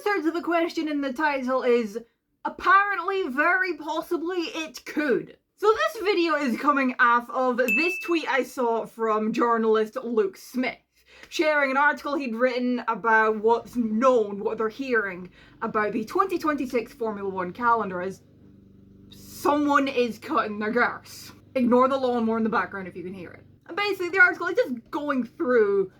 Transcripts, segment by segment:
answer to the question in the title is apparently, very possibly, it could. So this video is coming off of this tweet I saw from journalist Luke Smith, sharing an article he'd written about what's known, what they're hearing about the 2026 Formula 1 calendar as someone is cutting their grass. Ignore the lawnmower in the background if you can hear it. And basically the article is just going through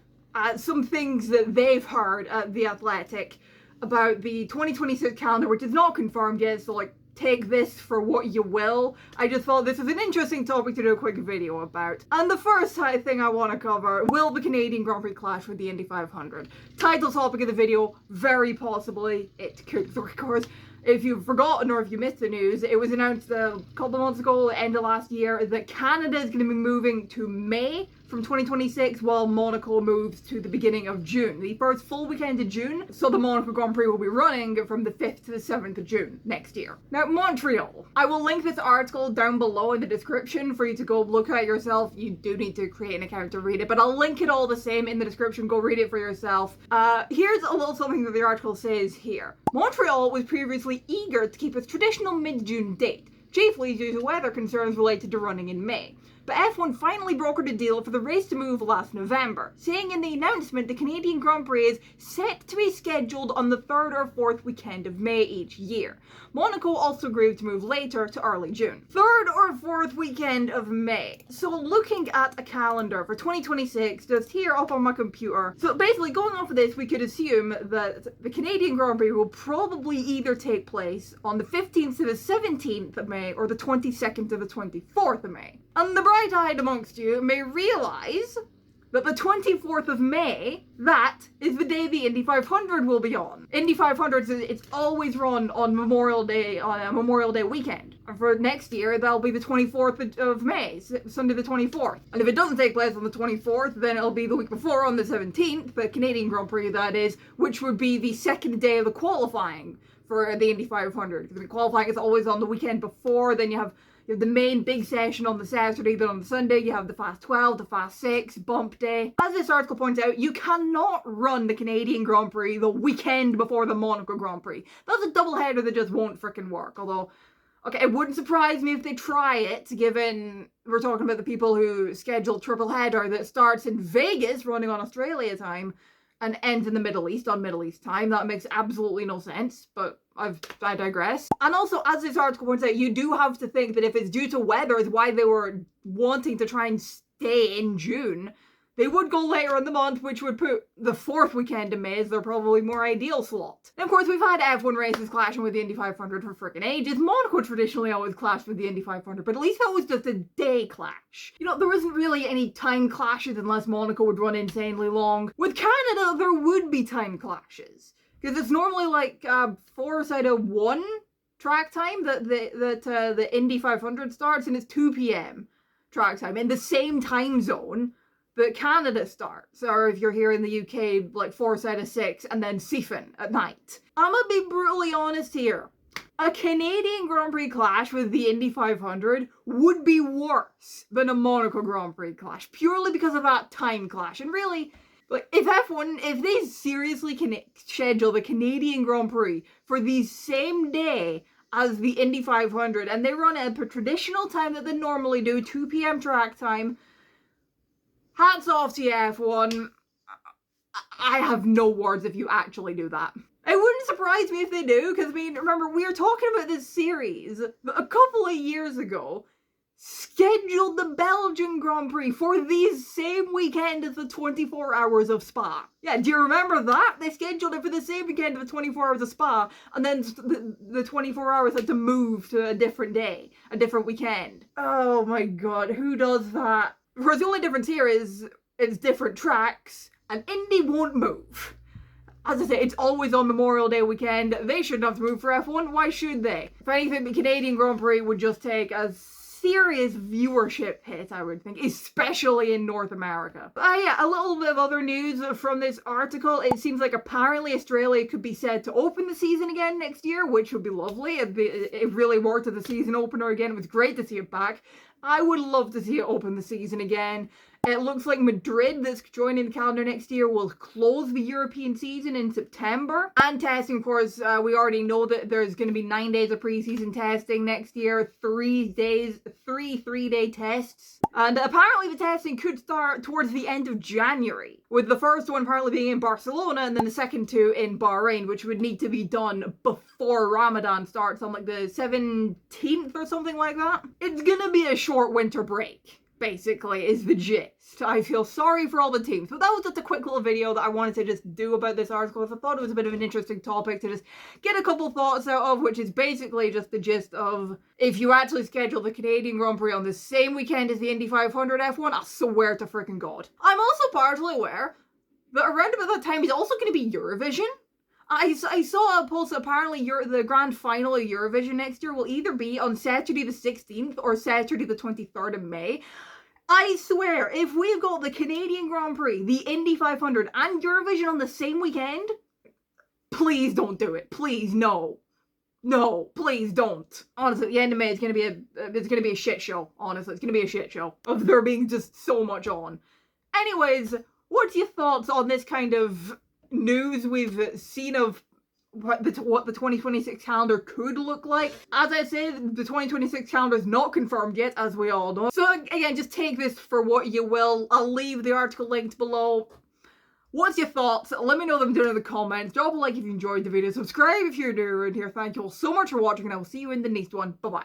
some things that they've heard at The Athletic about the 2026 calendar, which is not confirmed yet, so like, take this for what you will. I just thought this was an interesting topic to do a quick video about. And the first thing I want to cover, will the Canadian Grand Prix clash with the Indy 500? Title topic of the video, very possibly it could. So of course, if you've forgotten or if you missed the news, it was announced a couple of months ago, end of last year, that Canada is going to be moving to May from 2026, while Monaco moves to the beginning of June. The first full weekend of June, so the Monaco Grand Prix will be running from the 5th to the 7th of June next year. Now, Montreal. I will link this article down below in the description for you to go look at yourself. You do need to create an account to read it, but I'll link it all the same in the description. Go read it for yourself. Here's a little something that the article says here. Montreal was previously eager to keep its traditional mid-June date, chiefly due to weather concerns related to running in May. But F1 finally brokered a deal for the race to move last November, saying in the announcement the Canadian Grand Prix is set to be scheduled on the 3rd or 4th weekend of May each year. Monaco also agreed to move later to early June. 3rd or 4th weekend of May. So looking at a calendar for 2026, just here up on my computer. So basically going off of this, we could assume that the Canadian Grand Prix will probably either take place on the 15th to the 17th of May or the 22nd to the 24th of May. And the bright-eyed amongst you may realise that the 24th of May, that is the day the Indy 500 will be on. Indy 500, it's always run on Memorial Day, on a Memorial Day weekend. And for next year, that'll be the 24th of May, Sunday the 24th. And if it doesn't take place on the 24th, then it'll be the week before on the 17th, the Canadian Grand Prix that is, which would be the second day of the qualifying for the Indy 500. Because the qualifying is always on the weekend before, then you have the main big session on the Saturday, then on the Sunday you have the Fast 12, the Fast 6, Bump Day. As this article points out, you cannot run the Canadian Grand Prix the weekend before the Monaco Grand Prix. That's a doubleheader that just won't frickin' work. Although, okay, it wouldn't surprise me if they try it, given we're talking about the people who schedule triple header that starts in Vegas running on Australia time and ends in the Middle East on Middle East time. That makes absolutely no sense, but I digress. And also, as this article points out, you do have to think that if it's due to weather is why they were wanting to try and stay in June, they would go later in the month, which would put the 4th weekend of May as their probably more ideal slot. And of course, we've had F1 races clashing with the Indy 500 for frickin' ages. Monaco traditionally always clashed with the Indy 500, but at least that was just a day clash. You know, there isn't really any time clashes unless Monaco would run insanely long. With Canada, there would be time clashes, because it's normally like 4 side of 1 track time that the Indy 500 starts, and it's 2 p.m. track time in the same time zone that Canada starts, or if you're here in the UK, like 4 side of 6, and then Siphon at night. I'm gonna be brutally honest here. A Canadian Grand Prix clash with the Indy 500 would be worse than a Monaco Grand Prix clash, purely because of that time clash. And really, like, if they seriously can schedule the Canadian Grand Prix for the same day as the Indy 500, and they run at a traditional time that they normally do, 2 p.m. track time, hats off to you, F1. I have no words if you actually do that. It wouldn't surprise me if they do, because, I mean, remember, we were talking about this series a couple of years ago, scheduled the Belgian Grand Prix for the same weekend as the 24 Hours of Spa. Yeah, do you remember that? They scheduled it for the same weekend of the 24 Hours of Spa, and then the 24 hours had to move to a different day, a different weekend. Oh my god, who does that? Of course, the only difference here is it's different tracks, and Indy won't move. As I say, it's always on Memorial Day weekend. They shouldn't have to move for F1. Why should they? If anything, the Canadian Grand Prix would just take a serious viewership hit, I would think, especially in North America. Yeah, a little bit of other news from this article. It seems like apparently Australia could be said to open the season again next year, which would be lovely. It really worked as a season opener again. It was great to see it back. I would love to see it open the season again. It looks like Madrid, that's joining the calendar next year, will close the European season in September. And testing, of course, we already know that there's going to be 9 days of preseason testing next year, 3 3-day tests. And apparently the testing could start towards the end of January, with the first one apparently being in Barcelona and then the second two in Bahrain, which would need to be done before Ramadan starts on like the 17th or something like that. It's gonna be a short winter break, basically, is the gist. I feel sorry for all the teams, but that was just a quick little video that I wanted to just do about this article, because I thought it was a bit of an interesting topic to just get a couple thoughts out of, which is basically just the gist of, if you actually schedule the Canadian Grand Prix on the same weekend as the Indy 500 F1, I swear to freaking God. I'm also partially aware that around about that time is also going to be Eurovision. I saw a post that apparently the grand final of Eurovision next year will either be on Saturday the 16th or Saturday the 23rd of May. I swear, if we've got the Canadian Grand Prix, the Indy 500, and Eurovision on the same weekend, please don't do it. Please, no. No, please don't. Honestly, at the end of May, it's gonna be a shit show. Honestly, it's gonna be a shit show of there being just so much on. Anyways, what's your thoughts on this kind of news we've seen of what the 2026 calendar could look like? As I said, the 2026 calendar is not confirmed yet, as we all know. So again, just take this for what you will. I'll leave the article linked below. What's your thoughts? Let me know them down in the comments. Drop a like if you enjoyed the video. Subscribe if you're new around here. Thank you all so much for watching, and I will see you in the next one. Bye-bye.